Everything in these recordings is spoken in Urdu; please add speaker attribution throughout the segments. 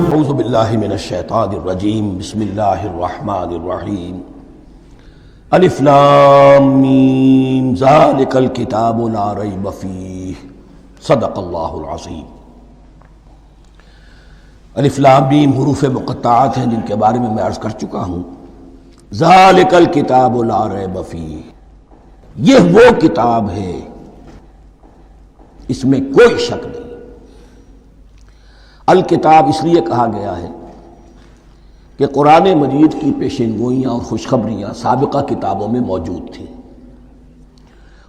Speaker 1: اعوذ باللہ من الشیطان الرجیم بسم اللہ الرحمن الرحیم الف لام میم ذالک الکتاب لا ریب فیہ صدق اللہ العظیم۔ الف لام میم حروف مقطعات ہیں جن کے بارے میں عرض کر چکا ہوں۔ ذالک الکتاب لا ریب فیہ، یہ وہ کتاب ہے اس میں کوئی شک نہیں۔ الکتاب اس لیے کہا گیا ہے کہ قرآن مجید کی پیشین گوئیاں اور خوشخبریاں سابقہ کتابوں میں موجود تھیں،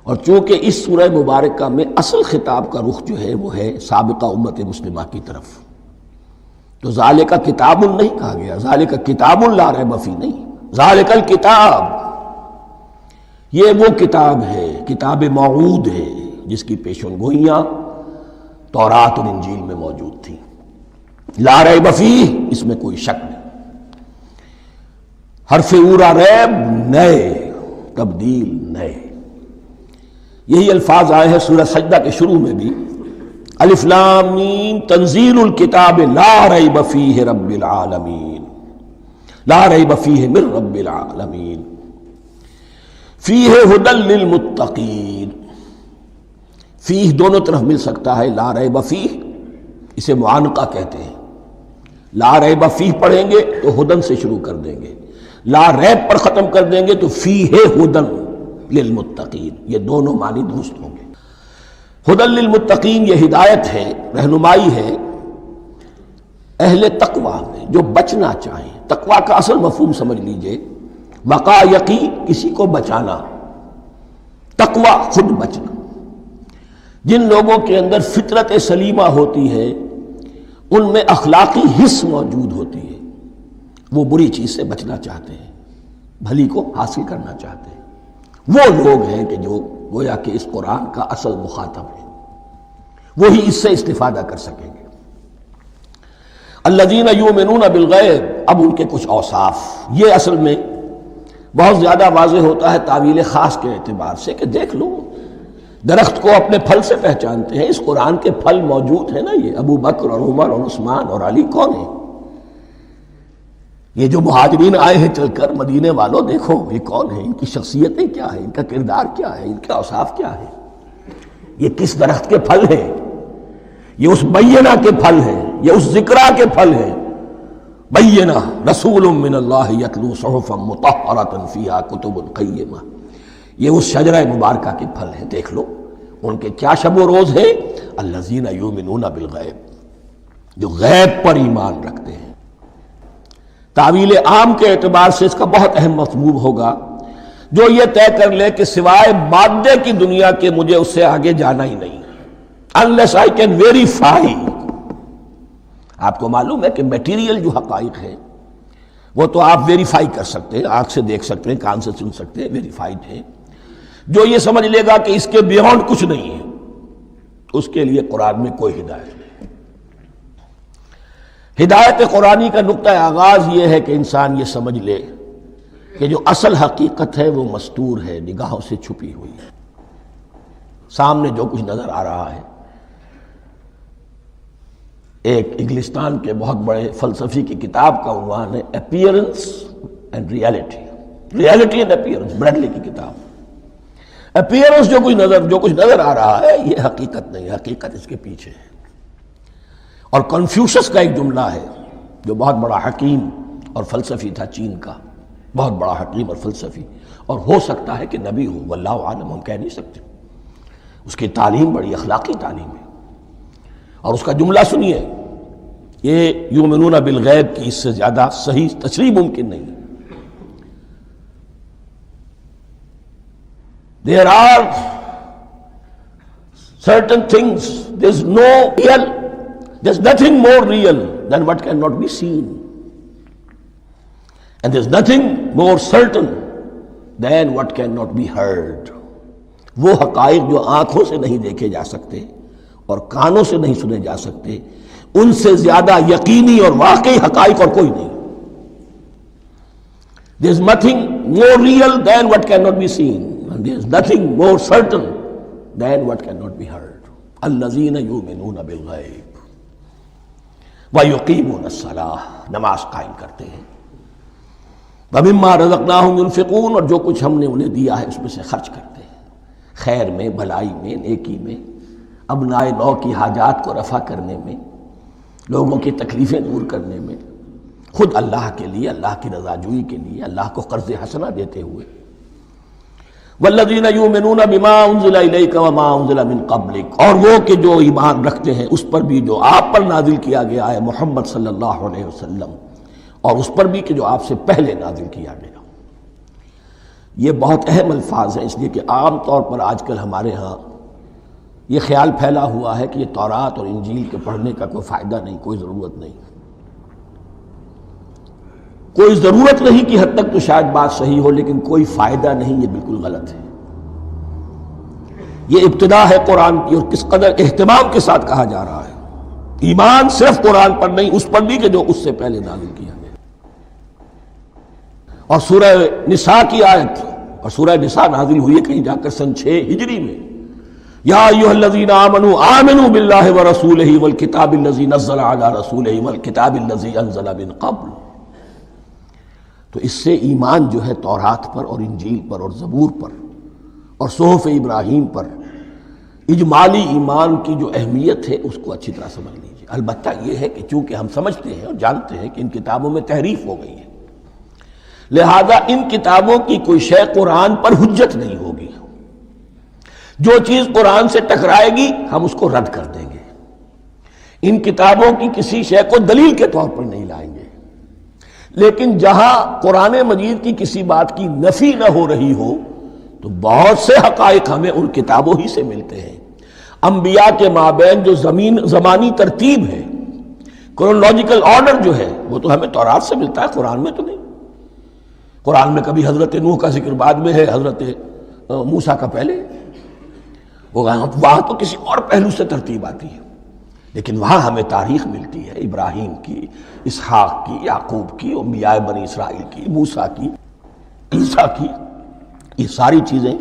Speaker 1: اور چونکہ اس سورہ مبارکہ میں اصل خطاب کا رخ جو ہے وہ ہے سابقہ امت مسلمہ کی طرف، تو ذالک کتاب نہیں کہا گیا، ذالک کتاب لا ریب فیہ نہیں، ذالک الکتاب، یہ وہ کتاب ہے، کتاب موعود ہے جس کی پیشین گوئیاں تورات اور انجیل میں موجود تھیں۔ لا ریب فیہ، اس میں کوئی شک نہیں۔ حرف اورا ریب، نئے، تبدیل، نئے، یہی الفاظ آئے ہیں سورہ سجدہ کے شروع میں بھی، الف لام میم تنزیل الکتاب لا ریب فیہ رب العالمین، لا ریب فیہ من رب العالمین، فیہ ھدی للمتقین۔ فیہ دونوں طرف مل سکتا ہے، لا ریب فیہ اسے معانقہ کہتے ہیں، لا ریب فیہ پڑھیں گے تو ہدن سے شروع کر دیں گے، لا ریب پر ختم کر دیں گے تو فیہ ہدن للمتقین، یہ دونوں معنی درست ہوں گے۔ ہدن للمتقین یہ ہدایت ہے، رہنمائی ہے اہل تقویٰ میں جو بچنا چاہیں۔ تقویٰ کا اصل مفہوم سمجھ لیجئے، وقا یقی کسی کو بچانا، تقویٰ خود بچنا۔ جن لوگوں کے اندر فطرت سلیمہ ہوتی ہے ان میں اخلاقی حس موجود ہوتی ہے، وہ بری چیز سے بچنا چاہتے ہیں، بھلی کو حاصل کرنا چاہتے ہیں، وہ لوگ ہیں کہ جو گویا کہ اس قرآن کا اصل مخاطب ہے، وہی اس سے استفادہ کر سکیں گے۔ الذین یؤمنون بالغیب، اب ان کے کچھ اوصاف، یہ اصل میں بہت زیادہ واضح ہوتا ہے تعویل خاص کے اعتبار سے کہ دیکھ لو درخت کو اپنے پھل سے پہچانتے ہیں، اس قرآن کے پھل موجود ہیں نا، یہ ابو بکر اور عمر اور عثمان اور علی کون ہیں؟ یہ جو مہاجرین آئے ہیں چل کر، مدینے والوں دیکھو یہ کون ہیں، ان کی شخصیتیں کیا ہیں، ان کا کردار کیا ہے، ان کے اوصاف کیا ہے، یہ کس درخت کے پھل ہیں، یہ اس بینہ کے پھل ہیں، یہ اس ذکرہ کے پھل ہیں۔ بینہ رسول من اللہ یتلو صحفا مطہرۃ فیہا کتب قیمہ، یہ اس شجرہ مبارکہ کے پھل ہیں، دیکھ لو ان کے کیا شب و روز ہیں۔ الذین یؤمنون بالغیب، جو غیب پر ایمان رکھتے ہیں۔ تعویل عام کے اعتبار سے اس کا بہت اہم مفہوم ہوگا، جو یہ طے کر لے کہ سوائے مادے کی دنیا کے مجھے اس سے آگے جانا ہی نہیں، unless I can verify۔ آپ کو معلوم ہے کہ میٹیریل جو حقائق ہیں وہ تو آپ ویریفائی کر سکتے ہیں، آنکھ سے دیکھ سکتے ہیں، کان سے سن سکتے ہیں، ویریفائڈ ہیں۔ جو یہ سمجھ لے گا کہ اس کے بیونڈ کچھ نہیں ہے، اس کے لیے قرآن میں کوئی ہدایت نہیں۔ ہدایت قرآنی کا نقطہ آغاز یہ ہے کہ انسان یہ سمجھ لے کہ جو اصل حقیقت ہے وہ مستور ہے، نگاہوں سے چھپی ہوئی ہے، سامنے جو کچھ نظر آ رہا ہے۔ ایک انگلستان کے بہت بڑے فلسفی کی کتاب کا عنوان ہے appearance and reality, reality and appearance, Bradley کی کتاب۔ اپیئرنس جو کچھ نظر آ رہا ہے یہ حقیقت نہیں، حقیقت اس کے پیچھے ہے۔ اور کنفیوشس کا ایک جملہ ہے جو بہت بڑا حکیم اور فلسفی تھا، چین کا بہت بڑا حکیم اور فلسفی، اور ہو سکتا ہے کہ نبی ہو، واللہ عالم، ہم کہہ نہیں سکتے۔ اس کی تعلیم بڑی اخلاقی تعلیم ہے، اور اس کا جملہ سنیے، یہ یؤمنون بالغیب کی اس سے زیادہ صحیح تشریح ممکن نہیں۔ There are certain things, there's nothing more real than what cannot be seen, and there's nothing more certain than what cannot be heard۔ وہ حقائق جو آنکھوں سے نہیں دیکھے جا سکتے اور کانوں سے نہیں سنے جا سکتے، ان سے زیادہ یقینی اور واقعی حقائق اور کوئی نہیں۔ There's nothing more real than what cannot be seen, and there's nothing more certain than what cannot be heard۔ الذین یؤمنون بالغیب ویقیمون الصلاۃ، نماز قائم کرتے ہیں، ومما رزقناہم ينفقون، اور جو کچھ ہم نے انہیں دیا ہے اس میں سے خرچ کرتے ہیں، خیر میں، بھلائی میں، نیکی میں، ابناء نو کی حاجات کو رفع کرنے میں، لوگوں کی تکلیفیں دور کرنے میں، خود اللہ کے لیے، اللہ کی رضا جوئی کے لیے، اللہ کو قرض حسنہ دیتے ہوئے۔ والذین یؤمنون بما انزل الیک وما انزل من قبلک، اور وہ کہ جو ایمان رکھتے ہیں اس پر بھی جو آپ پر نازل کیا گیا ہے محمد صلی اللہ علیہ وسلم، اور اس پر بھی کہ جو آپ سے پہلے نازل کیا گیا۔ یہ بہت اہم الفاظ ہیں، اس لیے کہ عام طور پر آج کل ہمارے ہاں یہ خیال پھیلا ہوا ہے کہ یہ تورات اور انجیل کے پڑھنے کا کوئی فائدہ نہیں، کوئی ضرورت نہیں، کوئی ضرورت نہیں کی حد تک تو شاید بات صحیح ہو، لیکن کوئی فائدہ نہیں، یہ بالکل غلط ہے۔ یہ ابتدا ہے قرآن کی، اور کس قدر اہتمام کے ساتھ کہا جا رہا ہے، ایمان صرف قرآن پر نہیں، اس پر بھی کہ جو اس سے پہلے نازل کیا گیا۔ اور سورہ نساء کی آیت، اور سورہ نساء نازل ہوئی ہے کہیں جا کر سن 6 ہجری میں، یا ایھا الذین آمنوا آمنوا باللہ ورسولہ والکتاب الذی نزل علی رسولہ والکتاب الذی انزل من قبل۔ تو اس سے ایمان جو ہے تورات پر اور انجیل پر اور زبور پر اور صحف ابراہیم پر، اجمالی ایمان کی جو اہمیت ہے اس کو اچھی طرح سمجھ لیجیے۔ البتہ یہ ہے کہ چونکہ ہم سمجھتے ہیں اور جانتے ہیں کہ ان کتابوں میں تحریف ہو گئی ہے، لہذا ان کتابوں کی کوئی شے قرآن پر حجت نہیں ہوگی، جو چیز قرآن سے ٹکرائے گی ہم اس کو رد کر دیں گے، ان کتابوں کی کسی شے کو دلیل کے طور پر نہیں لائیں گے۔ لیکن جہاں قرآن مجید کی کسی بات کی نفی نہ ہو رہی ہو تو بہت سے حقائق ہمیں ان کتابوں ہی سے ملتے ہیں۔ انبیاء کے مابین جو زمانی ترتیب ہے، کرونالوجیکل آرڈر جو ہے، وہ تو ہمیں تورات سے ملتا ہے، قرآن میں تو نہیں۔ قرآن میں کبھی حضرت نوح کا ذکر بعد میں ہے، حضرت موسیٰ کا پہلے، وہاں تو کسی اور پہلو سے ترتیب آتی ہے، لیکن وہاں ہمیں تاریخ ملتی ہے ابراہیم کی، اسحاق کی، یعقوب کی، انبیاء بنی اسرائیل کی، موسیٰ کی، عیسیٰ کی، یہ ساری چیزیں۔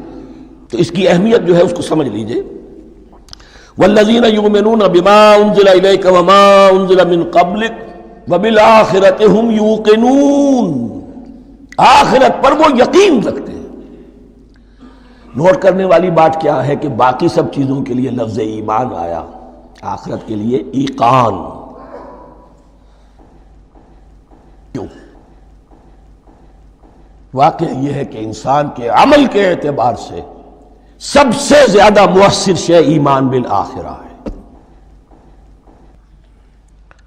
Speaker 1: تو اس کی اہمیت جو ہے اس کو سمجھ لیجئے۔ والذین یؤمنون بما انزل الیک وما انزل من قبلک وبالآخرۃ ھم یوقنون، آخرت پر وہ یقین رکھتے ہیں۔ نوٹ کرنے والی بات کیا ہے کہ باقی سب چیزوں کے لیے لفظ ایمان آیا، آخرت کے لیے ایقان کیوں؟ واقعہ یہ ہے کہ انسان کے عمل کے اعتبار سے سب سے زیادہ مؤثر شے ایمان بالآخرہ ہے۔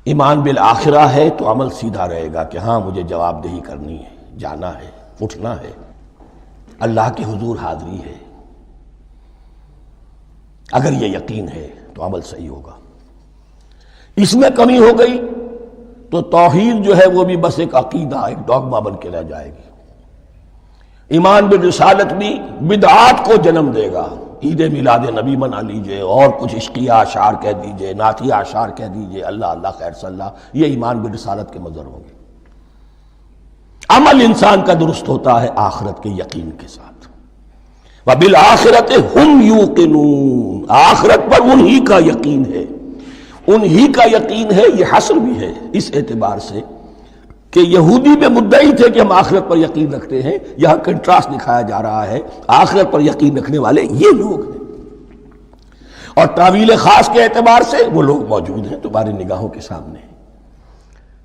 Speaker 1: ایمان بالآخرہ ہے تو عمل سیدھا رہے گا کہ ہاں مجھے جواب دہی کرنی ہے، جانا ہے، اٹھنا ہے، اللہ کے حضور حاضری ہے۔ اگر یہ یقین ہے تو عمل صحیح ہوگا۔ اس میں کمی ہو گئی تو توحید جو ہے وہ بھی بس ایک عقیدہ، ایک ڈوگما بن کے رہ جائے گی۔ ایمان بالرسالت بھی بدعات کو جنم دے گا، عید میلاد نبی منا لیجئے اور کچھ عشقیہ اشعار کہہ دیجئے، نعتیہ اشعار کہہ دیجئے، اللہ اللہ خیر صلی اللہ، یہ ایمان بالرسالت کے مظہر ہوں گے۔ عمل انسان کا درست ہوتا ہے آخرت کے یقین کے ساتھ۔ وَبِالْآخِرَةِ هُمْ يُوقِنُونَ، آخرت پر انہی کا یقین ہے، انہی کا یقین ہے۔ یہ حصر بھی ہے اس اعتبار سے کہ یہودی میں مدعی تھے کہ ہم آخرت پر یقین رکھتے ہیں، یہاں کنٹراسٹ دکھایا جا رہا ہے، آخرت پر یقین رکھنے والے یہ لوگ ہیں، اور تعویل خاص کے اعتبار سے وہ لوگ موجود ہیں تمہاری نگاہوں کے سامنے۔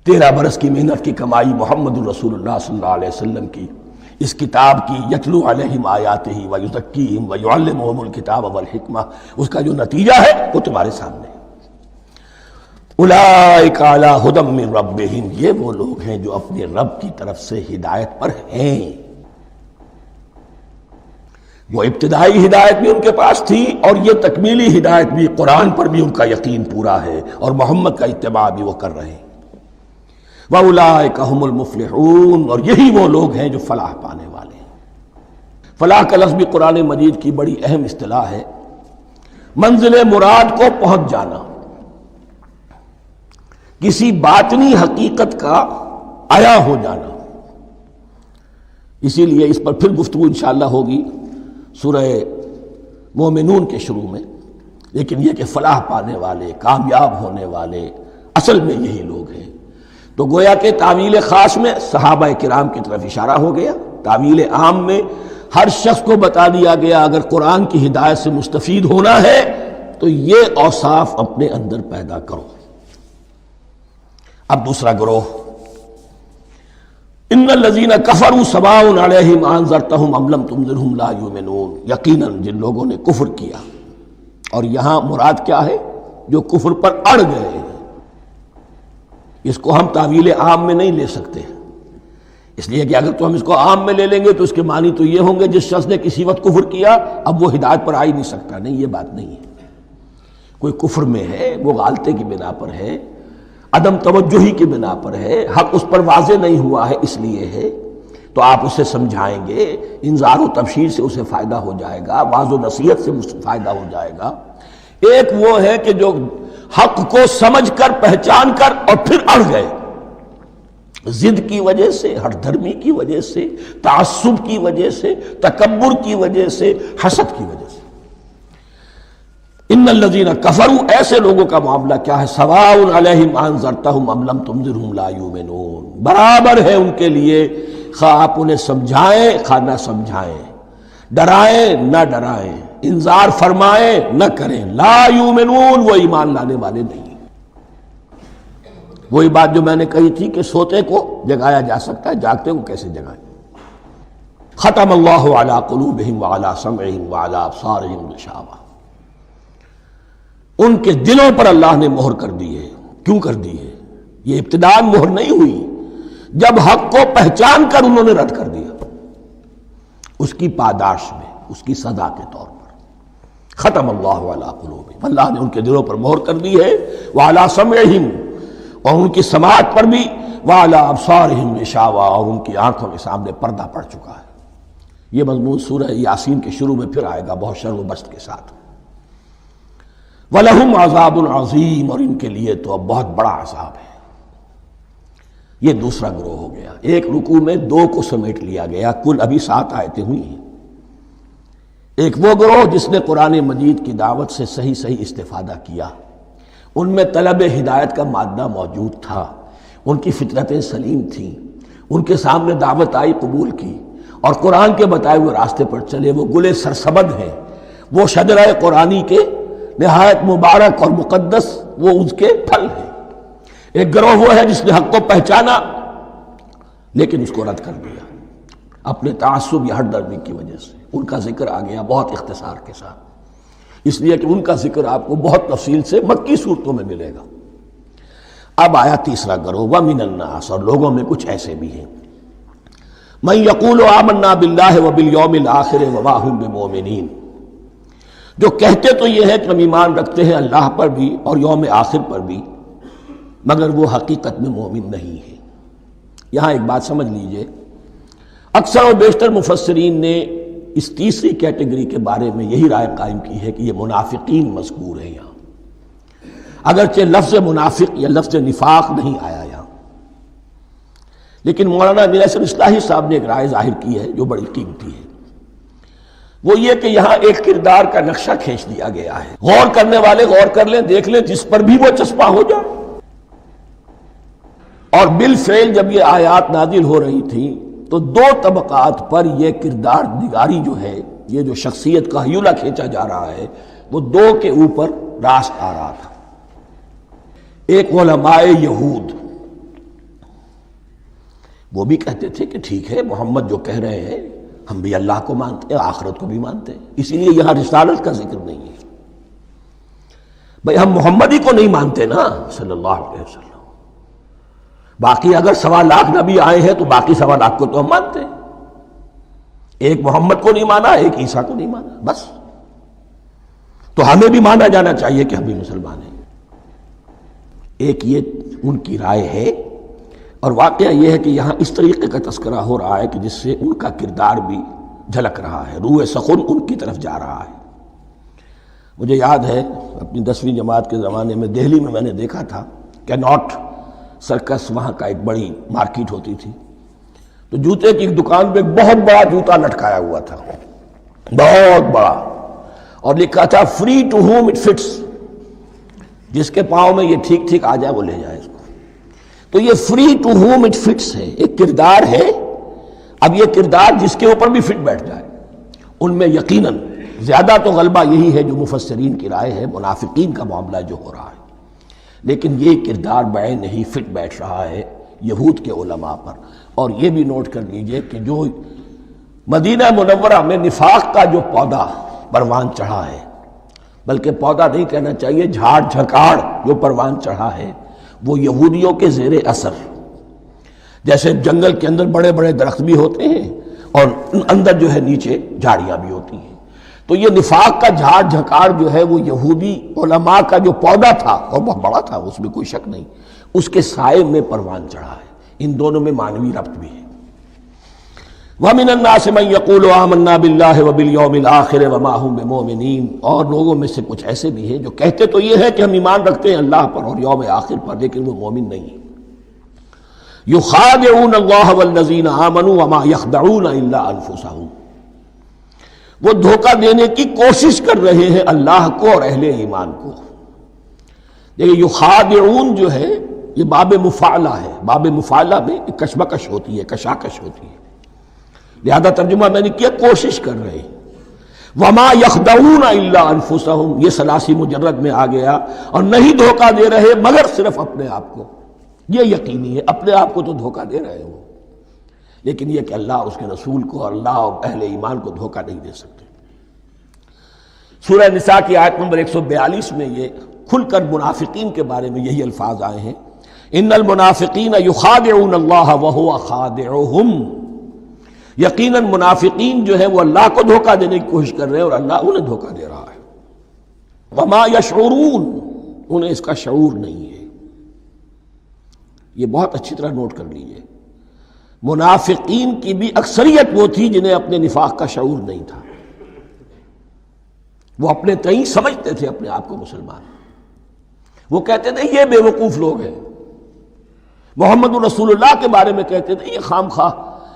Speaker 1: 13 برس کی محنت کی کمائی محمد الرسول اللہ صلی اللہ علیہ وسلم کی، اس کتاب کی، یتلو علیہم آیاتہ ویزکیہم ویعلمہم الکتاب والحکمہ، اس کا جو نتیجہ ہے وہ تمہارے سامنے ہے۔ اولئک علی ھدی من ربہم، یہ وہ لوگ ہیں جو اپنے رب کی طرف سے ہدایت پر ہیں۔ وہ ابتدائی ہدایت بھی ان کے پاس تھی، اور یہ تکمیلی ہدایت بھی، قرآن پر بھی ان کا یقین پورا ہے، اور محمد کا اتباع بھی وہ کر رہے ہیں۔ وَأُولَٰئِكَ هُمُ الْمُفْلِحُونَ، اور یہی وہ لوگ ہیں جو فلاح پانے والے ہیں۔ فلاح کا لفظ بھی قرآن مجید کی بڑی اہم اصطلاح ہے، منزل مراد کو پہنچ جانا، کسی باطنی حقیقت کا عیا ہو جانا۔ اسی لیے اس پر پھر گفتگو انشاءاللہ ہوگی سورہ مومنون کے شروع میں، لیکن یہ کہ فلاح پانے والے، کامیاب ہونے والے اصل میں یہی لوگ ہیں۔ تو گویا کہ تعویل خاص میں صحابہ کرام کی طرف اشارہ ہو گیا، تعویل عام میں ہر شخص کو بتا دیا گیا اگر قرآن کی ہدایت سے مستفید ہونا ہے تو یہ اوصاف اپنے اندر پیدا کرو۔ اب دوسرا گروہ، ان الذین کفروا سواء علیہم انذرتہم ام لم تنذرہم لا یؤمنون، یقیناً جن لوگوں نے کفر کیا، اور یہاں مراد کیا ہے؟ جو کفر پر اڑ گئے ہیں۔ اس کو ہم تعویل عام میں نہیں لے سکتے، اس لیے کہ اگر تو ہم اس کو عام میں لے لیں گے تو اس کے معنی تو یہ ہوں گے جس شخص نے کسی وقت کفر کیا اب وہ ہدایت پر آ ہی نہیں سکتا۔ نہیں، یہ بات نہیں ہے۔ کوئی کفر میں ہے، وہ غالطے کی بنا پر ہے، عدم توجہی کی بنا پر ہے، حق اس پر واضح نہیں ہوا ہے اس لیے ہے، تو آپ اسے سمجھائیں گے، انذار و تبشیر سے اسے فائدہ ہو جائے گا، واعظ و نصیحت سے فائدہ ہو جائے گا۔ ایک وہ ہے کہ جو حق کو سمجھ کر، پہچان کر اور پھر اڑ گئے، ضد کی وجہ سے، ہٹ دھرمی کی وجہ سے، تعصب کی وجہ سے، تکبر کی وجہ سے، حسد کی وجہ سے۔ ان الذین کفروا، ایسے لوگوں کا معاملہ کیا ہے؟ سواء علیہم انذرتہم ام لم تنذرہم لا یؤمنون، برابر ہے ان کے لیے، خواہ آپ انہیں سمجھائیں خواہ نہ سمجھائیں، ڈرائیں نہ ڈرائیں، انذار فرمائیں نہ کریں، لا یؤمنون، وہ ایمان لانے والے نہیں۔ وہی بات جو میں نے کہی تھی کہ سوتے کو جگایا جا سکتا ہے، جاگتے کو کیسے جگائیں؟ ختم اللہ علی قلوبہم وعلی سمعہم وعلی ابصارہم غشاوہ، ان کے دلوں پر اللہ نے مہر کر دی ہے۔ کیوں کر دی ہے؟ یہ ابتداءً مہر نہیں ہوئی، جب حق کو پہچان کر انہوں نے رد کر دیا، اس کی پاداش میں، اس کی سزا کے طور پر۔ ختم اللہ علی قلوبہم، اللہ نے ان کے دلوں پر مہر کر دی ہے، وعلی سمعہم، اور ان کی سماعت پر بھی، وعلی ابصارہم غشاوہ، اور ان کی آنکھوں کے سامنے پردہ پڑ چکا ہے۔ یہ مضمون سورہ یاسین کے شروع میں پھر آئے گا بہت شر و بست کے ساتھ۔ وَلَهُمْ عَذَابٌ عَظِيمٌ، اور ان کے لیے تو اب بہت بڑا عذاب ہے۔ یہ دوسرا گروہ ہو گیا، ایک رکوع میں دو کو سمیٹ لیا گیا، کل ابھی 7 آیتیں ہوئی ہیں۔ ایک وہ گروہ جس نے قرآن مجید کی دعوت سے صحیح استفادہ کیا، ان میں طلب ہدایت کا مادہ موجود تھا، ان کی فطرتیں سلیم تھیں، ان کے سامنے دعوت آئی، قبول کی، اور قرآن کے بتائے ہوئے راستے پر چلے۔ وہ گلے سرسبد ہیں، وہ شجرہ قرآنی کے نہایت مبارک اور مقدس، وہ اس کے پھل ہیں۔ ایک گروہ وہ ہے جس نے حق کو پہچانا لیکن اس کو رد کر دیا اپنے تعصب یا ہٹ درمی کی وجہ سے۔ ان کا ذکر آ گیا بہت اختصار کے ساتھ، اس لیے کہ ان کا ذکر آپ کو بہت تفصیل سے مکی صورتوں میں ملے گا۔ اب آیا تیسرا گروہ، وَمِنَ النَّاسِ، اور لوگوں میں کچھ ایسے بھی ہیں، مَن يَقُولُ آمَنَّا بِاللَّهِ وَبِالْيَوْمِ الْآخِرِ وَمَا هُم بِمُؤْمِنِينَ، جو کہتے تو یہ ہے کہ ہم ایمان رکھتے ہیں اللہ پر بھی اور یوم آخر پر بھی، مگر وہ حقیقت میں مومن نہیں ہے۔ یہاں ایک بات سمجھ لیجئے، اکثر اور بیشتر مفسرین نے اس تیسری کیٹیگری کے بارے میں یہی رائے قائم کی ہے کہ یہ منافقین مذکور ہیں یہاں، اگرچہ لفظ منافق یا لفظ نفاق نہیں آیا یہاں، لیکن مولانا امیر احسن اصلاحی صاحب نے ایک رائے ظاہر کی ہے جو بڑی قیمتی ہے، وہ یہ کہ یہاں ایک کردار کا نقشہ کھینچ دیا گیا ہے۔ غور کرنے والے غور کر لیں، دیکھ لیں، جس پر بھی وہ چسپاں ہو جائے۔ اور بالفعل جب یہ آیات نازل ہو رہی تھیں تو دو طبقات پر یہ کردار نگاری جو ہے، یہ جو شخصیت کا ہیولہ کھینچا جا رہا ہے، وہ دو کے اوپر راست آ رہا تھا۔ ایک علماء یہود، وہ بھی کہتے تھے کہ ٹھیک ہے محمد جو کہہ رہے ہیں، ہم بھی اللہ کو مانتے ہیں، آخرت کو بھی مانتے ہیں، اسی لیے یہاں رسالت کا ذکر نہیں ہے۔ بھئی ہم محمد ہی کو نہیں مانتے نا صلی اللہ علیہ وسلم، باقی اگر 1.25 لاکھ نبی آئے ہیں تو باقی 1.25 لاکھ کو تو ہم مانتے ہیں، ایک محمد کو نہیں مانا، ایک عیسیٰ کو نہیں مانا، بس۔ تو ہمیں بھی مانا جانا چاہیے کہ ہم بھی مسلمان ہیں۔ ایک یہ ان کی رائے ہے، اور واقعہ یہ ہے کہ یہاں اس طریقے کا تذکرہ ہو رہا ہے کہ جس سے ان کا کردار بھی جھلک رہا ہے، روح سخن ان کی طرف جا رہا ہے۔ مجھے یاد ہے اپنی 10ویں جماعت کے زمانے میں دہلی میں نے دیکھا تھا کہ ناٹ سرکس، وہاں کا ایک بڑی مارکیٹ ہوتی تھی، تو جوتے کی ایک دکان پہ ایک بہت بڑا جوتا لٹکایا ہوا تھا، بہت بڑا، اور لکھا تھا free to home it fits, جس کے پاؤں میں یہ ٹھیک ٹھیک آ جائے وہ لے جائے اس کو. تو یہ free to home it fits ہے، ایک کردار ہے. اب یہ کردار جس کے اوپر بھی فٹ بیٹھ جائے، ان میں یقیناً زیادہ تو غلبہ یہی ہے جو مفسرین کی رائے ہے، منافقین کا معاملہ جو ہو رہا ہے. لیکن یہ کردار بعین نہیں فٹ بیٹھ رہا ہے یہود کے علماء پر. اور یہ بھی نوٹ کر لیجئے کہ جو مدینہ منورہ میں نفاق کا جو پودا پروان چڑھا ہے، بلکہ پودا نہیں کہنا چاہیے، جھاڑ جھکاڑ جو پروان چڑھا ہے، وہ یہودیوں کے زیر اثر. جیسے جنگل کے اندر بڑے بڑے درخت بھی ہوتے ہیں اور اندر جو ہے نیچے جھاڑیاں بھی ہوتی ہیں، تو یہ نفاق کا جھاڑ جھکاڑ جو ہے وہ یہودی علماء کا جو پودا تھا، اور بہت بڑا تھا، اس میں کوئی شک نہیں، اس کے سائے میں پروان چڑھا ہے. ان دونوں میں معنوی ربط بھی ہے. وَمِنَ النَّاسِ مَن يَقُولُ آمَنَّا بِاللَّهِ وَبِالْيَوْمِ الْآخِرِ وَمَا هُم بِمُؤْمِنِينَ. اور لوگوں میں سے کچھ ایسے بھی ہیں جو کہتے تو یہ ہے کہ ہم ایمان رکھتے ہیں اللہ پر اور یوم آخر پر، لیکن وہ مومن نہیں ہیں. يُخَادِعُونَ اللَّهَ وَالَّذِينَ آمَنُوا وَمَا يَخْدَعُونَ إِلَّا أَنفُسَهُمْ. وہ دھوکہ دینے کی کوشش کر رہے ہیں اللہ کو اور اہل ایمان کو. دیکھیں یخادعون جو ہے یہ باب مفعلہ ہے. باب مفعلہ میں کشمکش ہوتی ہے، کشاکش ہوتی ہے، لہذا ترجمہ میں نے کیا کوشش کر رہے ہیں. وما یخدعون الا انفسهم، یہ ثلاثی مجرد میں آ گیا، اور نہیں دھوکہ دے رہے مگر صرف اپنے آپ کو. یہ یقینی ہے اپنے آپ کو تو دھوکہ دے رہے ہو، لیکن یہ کہ اللہ اور اس کے رسول کو اور اللہ اور اہل ایمان کو دھوکہ نہیں دے سکتے. سورہ نساء کی آیت نمبر 142 میں یہ کھل کر منافقین کے بارے میں یہی الفاظ آئے ہیں، ان المنافقین یخادعون اللہ وہو خادعہم. یقیناً منافقین جو ہے وہ اللہ کو دھوکہ دینے کی کوشش کر رہے ہیں اور اللہ انہیں دھوکہ دے رہا ہے. وما یشعرون، انہیں اس کا شعور نہیں ہے. یہ بہت اچھی طرح نوٹ کر لیجئے، منافقین کی بھی اکثریت وہ تھی جنہیں اپنے نفاق کا شعور نہیں تھا. وہ اپنے تئیں سمجھتے تھے اپنے آپ کو مسلمان. وہ کہتے تھے یہ بے وقوف لوگ ہیں. محمد رسول اللہ کے بارے میں کہتے تھے یہ خام خواہ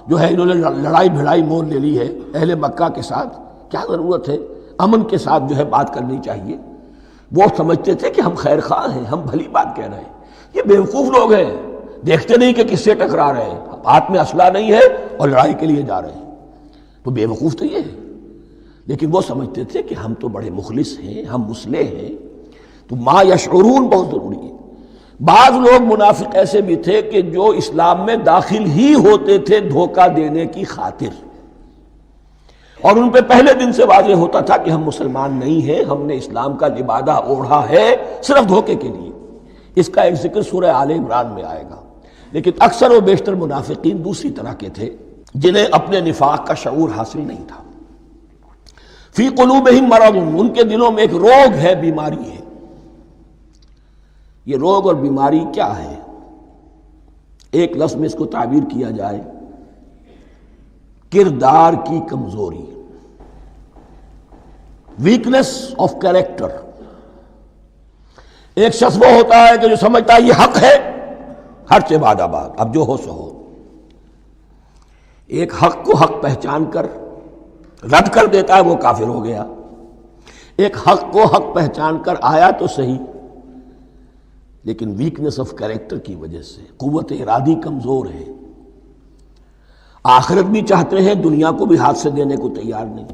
Speaker 1: جو ہے انہوں نے لڑائی بھڑائی مول لے لی ہے اہل مکہ کے ساتھ، کیا ضرورت ہے، امن کے ساتھ جو ہے بات کرنی چاہیے. وہ سمجھتے تھے کہ ہم خیر خواہ ہیں، ہم بھلی بات کہہ رہے ہیں. یہ بے وقوف لوگ ہیں، دیکھتے نہیں کہ کس سے ٹکرا رہے ہیں، ہاتھ میں اسلحہ نہیں ہے اور لڑائی کے لیے جا رہے ہیں. تو بے وقوف تو یہ ہے، لیکن وہ سمجھتے تھے کہ ہم تو بڑے مخلص ہیں، ہم مصلح ہیں. تو ما یشعرون بہت ضروری ہے. بعض لوگ منافق ایسے بھی تھے کہ جو اسلام میں داخل ہی ہوتے تھے دھوکہ دینے کی خاطر، اور ان پہ پہلے دن سے واضح ہوتا تھا کہ ہم مسلمان نہیں ہیں، ہم نے اسلام کا لبادہ اوڑھا ہے صرف دھوکے کے لیے. اس کا ایک ذکر سورہ آل عمران میں آئے گا. لیکن اکثر و بیشتر منافقین دوسری طرح کے تھے جنہیں اپنے نفاق کا شعور حاصل نہیں تھا. فی قلوبہم مرض، ان کے دلوں میں ایک روگ ہے، بیماری ہے. یہ روگ اور بیماری کیا ہے؟ ایک لفظ میں اس کو تعبیر کیا جائے، کردار کی کمزوری، ویکنس آف کیریکٹر. ایک شخص وہ ہوتا ہے کہ جو سمجھتا ہے یہ حق ہے، ہر سے بعد آباد، اب جو ہو سو ہو. ایک حق کو حق پہچان کر رد کر دیتا ہے، وہ کافر ہو گیا. ایک حق کو حق پہچان کر آیا تو صحیح، لیکن ویکنس آف کیریکٹر کی وجہ سے قوت ارادی کمزور ہے. آخرت بھی چاہتے ہیں، دنیا کو بھی ہاتھ سے دینے کو تیار نہیں.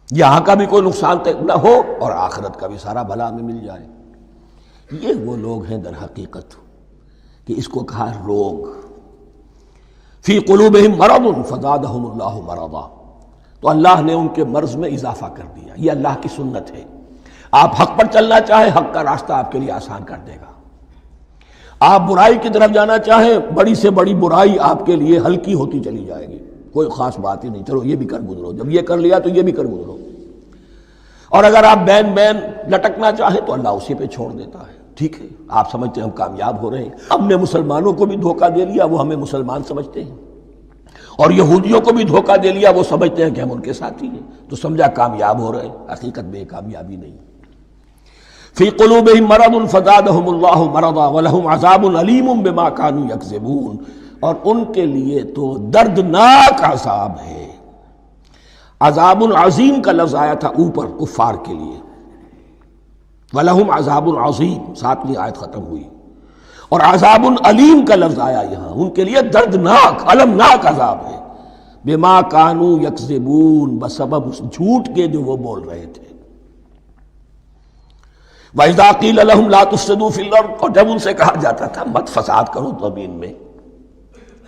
Speaker 1: یہاں کا بھی کوئی نقصان نہ ہو اور آخرت کا بھی سارا بھلا ہمیں مل جائے. یہ وہ لوگ ہیں در حقیقت کہ اس کو کہا روگ. فی قلوبہم مرض فزادہم اللہ مرضا. تو اللہ نے ان کے مرض میں اضافہ کر دیا. یہ اللہ کی سنت ہے. آپ حق پر چلنا چاہیں، حق کا راستہ آپ کے لیے آسان کر دے گا. آپ برائی کی طرف جانا چاہیں، بڑی سے بڑی برائی آپ کے لیے ہلکی ہوتی چلی جائے گی. کوئی خاص بات ہی نہیں، چلو یہ بھی کر گزرو، جب یہ کر لیا تو یہ بھی کر گزرو. اور اگر آپ بین بین لٹکنا چاہیں تو اللہ اسی پہ چھوڑ دیتا ہے. ٹھیک ہے، آپ سمجھتے ہیں ہم کامیاب ہو رہے ہیں، ہم نے مسلمانوں کو بھی دھوکہ دے لیا، وہ ہمیں مسلمان سمجھتے ہیں، اور یہودیوں کو بھی دھوکہ دے لیا، وہ سمجھتے ہیں کہ ہم ان کے ساتھی ہیں، تو سمجھا کامیاب ہو رہے ہیں. حقیقت میں کامیابی نہیں. فی قلوبہم مرض فزادہم اللہ مرضا ولہم عذاب علیم بما کانوا یکذبون. اور ان کے لیے تو دردناک عذاب ہے. عذاب العظیم کا لفظ آیا تھا اوپر کفار کے لیے، وَلَهُمْ عَذَابٌ عَظِيمٌ 7ویں آیت ختم ہوئی، اور عذاب علیم کا لفظ آیا یہاں، ان کے لیے دردناک المناک عذاب ہے، بما کانوا یکذبون، بسبب اس جھوٹ کے جو وہ بول رہے تھے۔ وَإِذَا قِيلَ لَهُمْ لَا تُفْسِدُوا فِي الْأَرْضِ، اور جب ان سے کہا جاتا تھا مت فساد کرو زمین میں،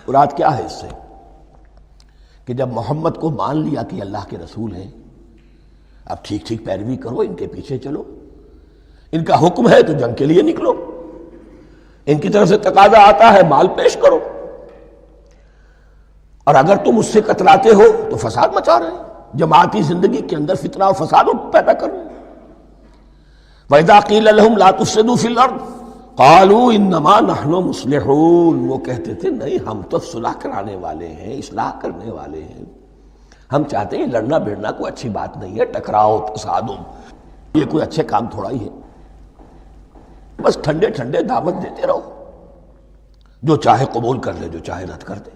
Speaker 1: مراد کیا ہے اس سے؟ کہ جب محمد کو مان لیا کہ اللہ کے رسول ہیں، اب ٹھیک ٹھیک پیروی کرو، ان کے پیچھے چلو، ان کا حکم ہے تو جنگ کے لیے نکلو، ان کی طرف سے تقاضا آتا ہے مال پیش کرو، اور اگر تم اس سے کتراتے ہو تو فساد مچا رہے ہیں، جماعتی زندگی کے اندر فتنہ اور فساد پیدا کر رہے ہیں۔ وَإِذَا قِيلَ لَهُمْ لَا تُفْسِدُوا فِي الْأَرْضِ قَالُوا إِنَّمَا نَحْنُ مُصْلِحُونَ، وہ کہتے تھے نہیں ہم تو صلح کرانے والے ہیں، اصلاح کرنے والے ہیں، ہم چاہتے ہیں لڑنا بھیڑنا کوئی اچھی بات نہیں ہے، ٹکراؤ تصادم یہ کوئی اچھے کام تھوڑا ہی ہے، بس ٹھنڈے ٹھنڈے دعوت دیتے رہو، جو چاہے قبول کر لے جو چاہے رد کر دے،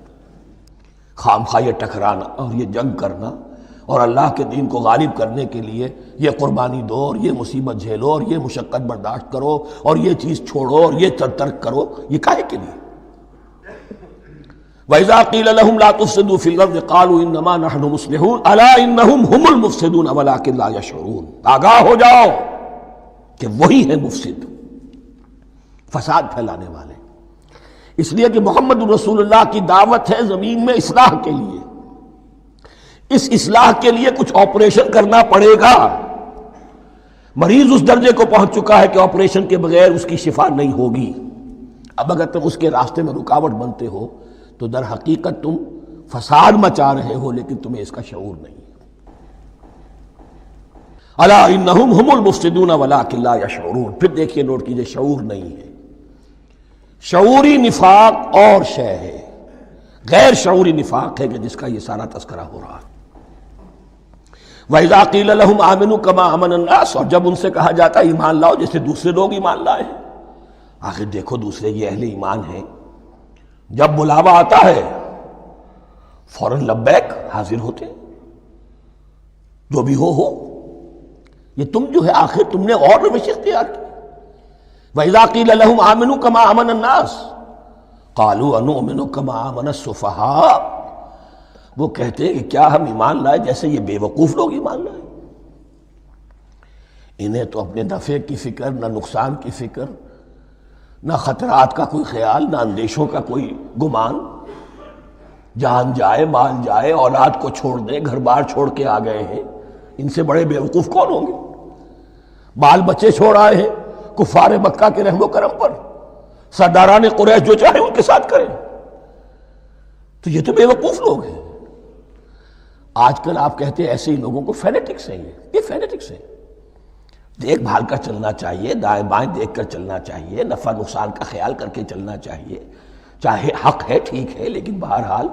Speaker 1: خام خواہ یہ ٹکرانا اور یہ جنگ کرنا اور اللہ کے دین کو غالب کرنے کے لیے یہ قربانی دو اور یہ مصیبت جھیلو اور یہ مشقت برداشت کرو اور یہ چیز چھوڑو اور یہ ترک کرو، یہ کاہے کے لیے؟ وَإِذَا قِيلَ لَهُمْ لَا تُفْسِدُوا فِي الْأَرْضِ قَالُوا إِنَّمَا نَحْنُ مُصْلِحُونَ أَلَا إِنَّهُمْ هُمُ الْمُفْسِدُونَ وَلَٰكِن لَا يَشْعُرُونَ، آگاہ ہو جاؤ کہ وہی ہے مفسد، فساد پھیلانے والے، اس لیے کہ محمد رسول اللہ کی دعوت ہے زمین میں اصلاح کے لیے، اس اصلاح کے لیے کچھ آپریشن کرنا پڑے گا، مریض اس درجے کو پہنچ چکا ہے کہ آپریشن کے بغیر اس کی شفا نہیں ہوگی، اب اگر تم اس کے راستے میں رکاوٹ بنتے ہو تو در حقیقت تم فساد مچا رہے ہو، لیکن تمہیں اس کا شعور نہیں۔ الا انہم ہم المفسدون ولکن لا یشعرون، پھر دیکھیے نوٹ کیجئے شعور نہیں ہے، شعوری نفاق اور شے ہے، غیر شعوری نفاق ہے کہ جس کا یہ سارا تذکرہ ہو رہا ہے۔ وَإِذَا قِيلَ لَهُمْ آمِنُوا كَمَا آمَنَ النَّاسُ، اور جب ان سے کہا جاتا ہے ایمان لاؤ جیسے دوسرے لوگ ایمان لائے ہیں، آخر دیکھو دوسرے یہ اہل ایمان ہیں، جب بلاوا آتا ہے فوراً لبیک حاضر ہوتے ہیں، جو بھی ہو یہ تم جو ہے آخر تم نے اور روش اختیار کی۔ وَإِذَا قِيلَ لَهُمْ آمِنُوا كَمَا آمَنَ النَّاسُ قَالُوا أَنُؤْمِنُ كَمَا آمَنَ السُّفَهَاءُ، وہ کہتے ہیں کہ کیا ہم ایمان لائے جیسے یہ بے وقوف لوگ ایمان لائے، انہیں تو اپنے نفع کی فکر، نہ نقصان کی فکر، نہ خطرات کا کوئی خیال، نہ اندیشوں کا کوئی گمان، جان جائے مال جائے، اولاد کو چھوڑ دیں، گھر بار چھوڑ کے آ گئے ہیں، ان سے بڑے بے وقوف کون ہوں گے؟ بال بچے چھوڑ آئے ہیں کفار مکہ کے رحم و کرم پر، سرداران قریش جو چاہے ان کے ساتھ کریں، تو یہ تو بے وقوف لوگ ہیں۔ آج کل آپ کہتے ہیں ایسے ہی لوگوں کو فینیٹکس ہیں، یہ فینیٹکس ہیں، دیکھ بھال کر چلنا چاہیے، دائیں بائیں دیکھ کر چلنا چاہیے، نفع نقصان کا خیال کر کے چلنا چاہیے، چاہے حق ہے ٹھیک ہے، لیکن بہرحال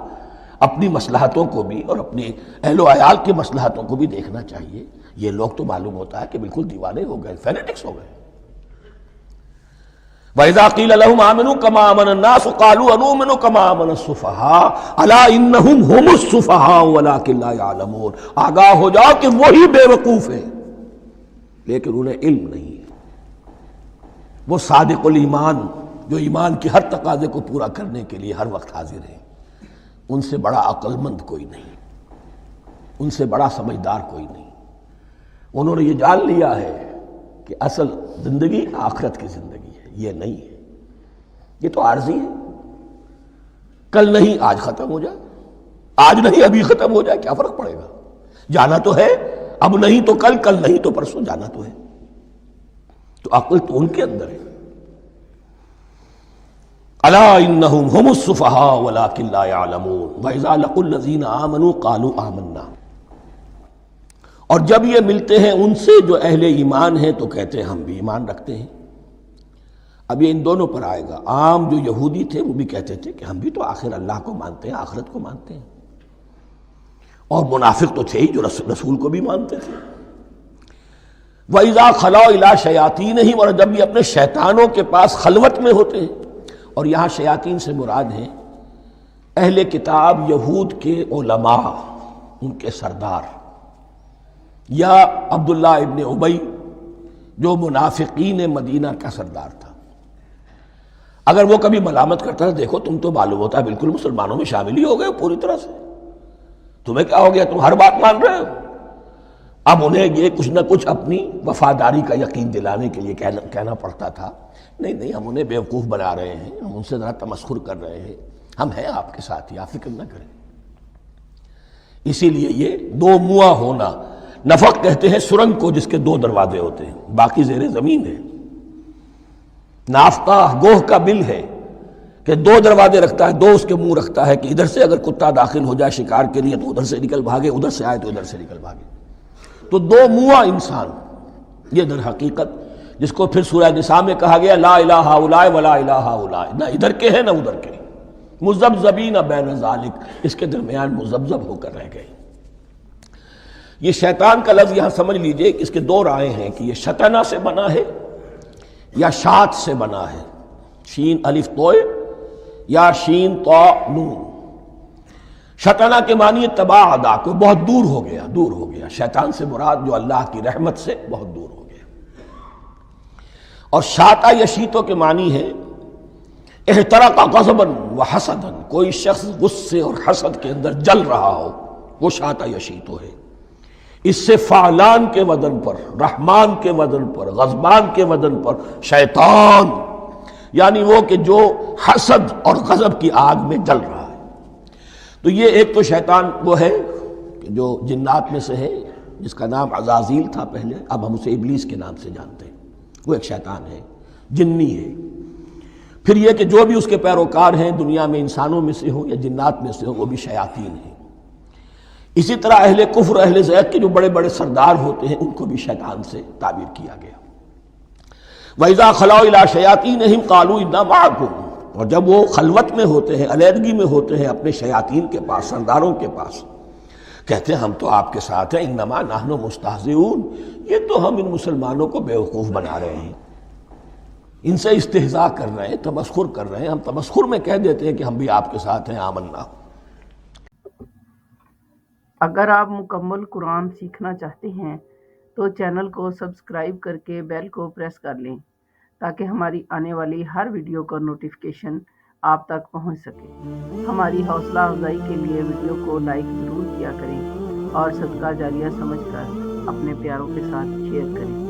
Speaker 1: اپنی مصلحتوں کو بھی اور اپنی اہل و عیال کی مصلحتوں کو بھی دیکھنا چاہیے۔ یہ لوگ تو معلوم ہوتا ہے کہ بالکل دیوانے ہو گئے، فینیٹکس ہو گئے۔ وَإِذَا قِيلَ لَهُمْ آمِنُوا كَمَا آمَنَ النَّاسُ قَالُوا أَنُؤْمِنُ كَمَا آمَنَ السُّفَهَاءُ أَلَا إِنَّهُمْ هُمُ السُّفَهَاءُ وَلَٰكِن لَا يَعْلَمُونَ، آگاہ ہو جاؤ کہ وہی بے وقوف ہیں لیکن انہیں علم نہیں ہے، وہ صادق الایمان جو ایمان کی ہر تقاضے کو پورا کرنے کے لیے ہر وقت حاضر ہیں، ان سے بڑا عقل مند کوئی نہیں، ان سے بڑا سمجھدار کوئی نہیں، انہوں نے یہ جان لیا ہے کہ اصل زندگی آخرت کی زندگی ہے، یہ نہیں ہے، یہ تو عارضی ہے، کل نہیں آج ختم ہو جائے، آج نہیں ابھی ختم ہو جائے، کیا فرق پڑے گا، جانا تو ہے، اب نہیں تو کل، کل نہیں تو پرسوں، جانا تو ہے، تو عقل تو ان کے اندر ہے۔ الا انہم ہم السفہاء ولکن لا یعلمون واذا لقوا الذین آمنوا قالوا آمنا، اور جب یہ ملتے ہیں ان سے جو اہل ایمان ہیں تو کہتے ہیں ہم بھی ایمان رکھتے ہیں۔ اب یہ ان دونوں پر آئے گا، عام جو یہودی تھے وہ بھی کہتے تھے کہ ہم بھی تو آخر اللہ کو مانتے ہیں، آخرت کو مانتے ہیں، اور منافق تو تھے ہی جو رسول کو بھی مانتے تھے۔ وَإِذَا خَلَوْا إِلَىٰ شَيَاطِينِهِمْ، اور جب بھی اپنے شیطانوں کے پاس خلوت میں ہوتے ہیں، اور یہاں شیاطین سے مراد ہیں اہل کتاب یہود کے علماء، ان کے سردار، یا عبداللہ ابن ابی جو منافقین مدینہ کا سردار تھا، اگر وہ کبھی ملامت کرتا تھا، دیکھو تم تو معلوم ہوتا ہے بالکل مسلمانوں میں شامل ہی ہو گئے پوری طرح سے، تمہیں کیا ہو گیا، تم ہر بات مان رہے ہو۔ اب انہیں یہ کچھ نہ کچھ اپنی وفاداری کا یقین دلانے کے لیے کہنا پڑتا تھا، نہیں ہم انہیں بیوقوف بنا رہے ہیں، ہم ان سے ذرا تمسخر کر رہے ہیں، ہم ہیں آپ کے ساتھ ہی، آپ فکر نہ کریں۔ اسی لیے یہ دو منہا ہونا، نفق کہتے ہیں سرنگ کو جس کے دو دروازے ہوتے ہیں، باقی زیر زمین ہے۔ نافقہ گوہ کا بل ہے کہ دو دروازے رکھتا ہے، دو اس کے منہ رکھتا ہے کہ ادھر سے اگر کتا داخل ہو جائے شکار کے لیے تو ادھر سے نکل بھاگے، ادھر سے آئے تو ادھر سے نکل بھاگے۔ تو دو منہا انسان، یہ در حقیقت جس کو پھر سورہ نساء میں کہا گیا لا الہ ہؤلاء ولا الہ ہؤلاء، نہ ادھر کے ہیں نہ ادھر کے، مذبذبین بین ذالک، اس کے درمیان مذبذب ہو کر رہ گئے۔ یہ شیطان کا لفظ یہاں سمجھ لیجئے کہ اس کے دو رائے ہیں کہ یہ شطنہ سے بنا ہے یا شات سے بنا ہے، شین الف توئے یا شین تو نون۔ شطنہ کے معنی تباعدا، کو بہت دور ہو گیا، دور ہو گیا، شیطان سے مراد جو اللہ کی رحمت سے بہت دور ہو گیا۔ اور شاتا یشیتو کے معنی ہے احترق غضبا وحسدا، کوئی شخص غصے اور حسد کے اندر جل رہا ہو، وہ شاتا یشیتو ہے۔ اس سے فعلان کے وزن پر، رحمان کے وزن پر، غضبان کے وزن پر شیطان، یعنی وہ کہ جو حسد اور غضب کی آگ میں جل رہا ہے۔ تو یہ ایک تو شیطان وہ ہے کہ جو جنات میں سے ہے، جس کا نام عزازیل تھا پہلے، اب ہم اسے ابلیس کے نام سے جانتے ہیں، وہ ایک شیطان ہے، جنی ہے۔ پھر یہ کہ جو بھی اس کے پیروکار ہیں دنیا میں انسانوں میں سے ہوں یا جنات میں سے ہوں، وہ بھی شیاطین ہیں۔ اسی طرح اہل کفر، اہل زیغ کے جو بڑے بڑے سردار ہوتے ہیں، ان کو بھی شیطان سے تعبیر کیا گیا۔ وَإِذَا خَلَوْا إِلَىٰ شَيَاطِينِهِمْ قَالُوا إِنَّا مَعَكُمْ، اور جب وہ خلوت میں ہوتے ہیں، علیحدگی میں ہوتے ہیں اپنے شیاطین کے پاس، سرداروں کے پاس، کہتے ہیں ہم تو آپ کے ساتھ ہیں، انما نحن مستہزئون، یہ تو ہم ان مسلمانوں کو بیوقوف بنا رہے ہیں، ان سے استہزاء کر رہے ہیں، تمسخر کر رہے ہیں، ہم تمسخر میں کہہ دیتے ہیں کہ ہم بھی آپ کے ساتھ ہیں، آمنا۔
Speaker 2: اگر آپ مکمل قرآن سیکھنا چاہتے ہیں تو چینل کو سبسکرائب کر کے بیل کو پریس کر لیں تاکہ ہماری آنے والی ہر ویڈیو کا نوٹیفیکیشن آپ تک پہنچ سکے۔ ہماری حوصلہ افزائی کے لیے ویڈیو کو لائک ضرور کیا کریں اور صدقہ جاریہ سمجھ کر اپنے پیاروں کے ساتھ شیئر کریں۔